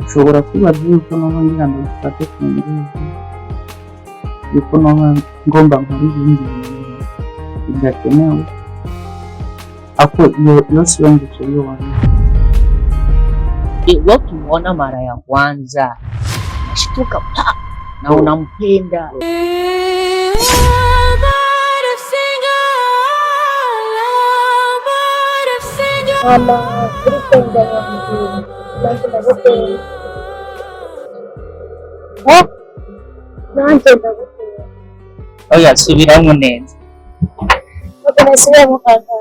ushobora kwibaza yuko noneho ngira ngo bifate ku ngufu yuko noneho ngomba nkora ibindi bintu bidakenewe, ako iyo sio ndoto hiyo wana. Wakimwona mara ya kwanza nashtuka pa na unampenda. Mama, uripenda wangu, nanjye ndagukunda. Nanjye ndagukunda. Oya subiramo neza. Ntabwo nasubiramo kaka.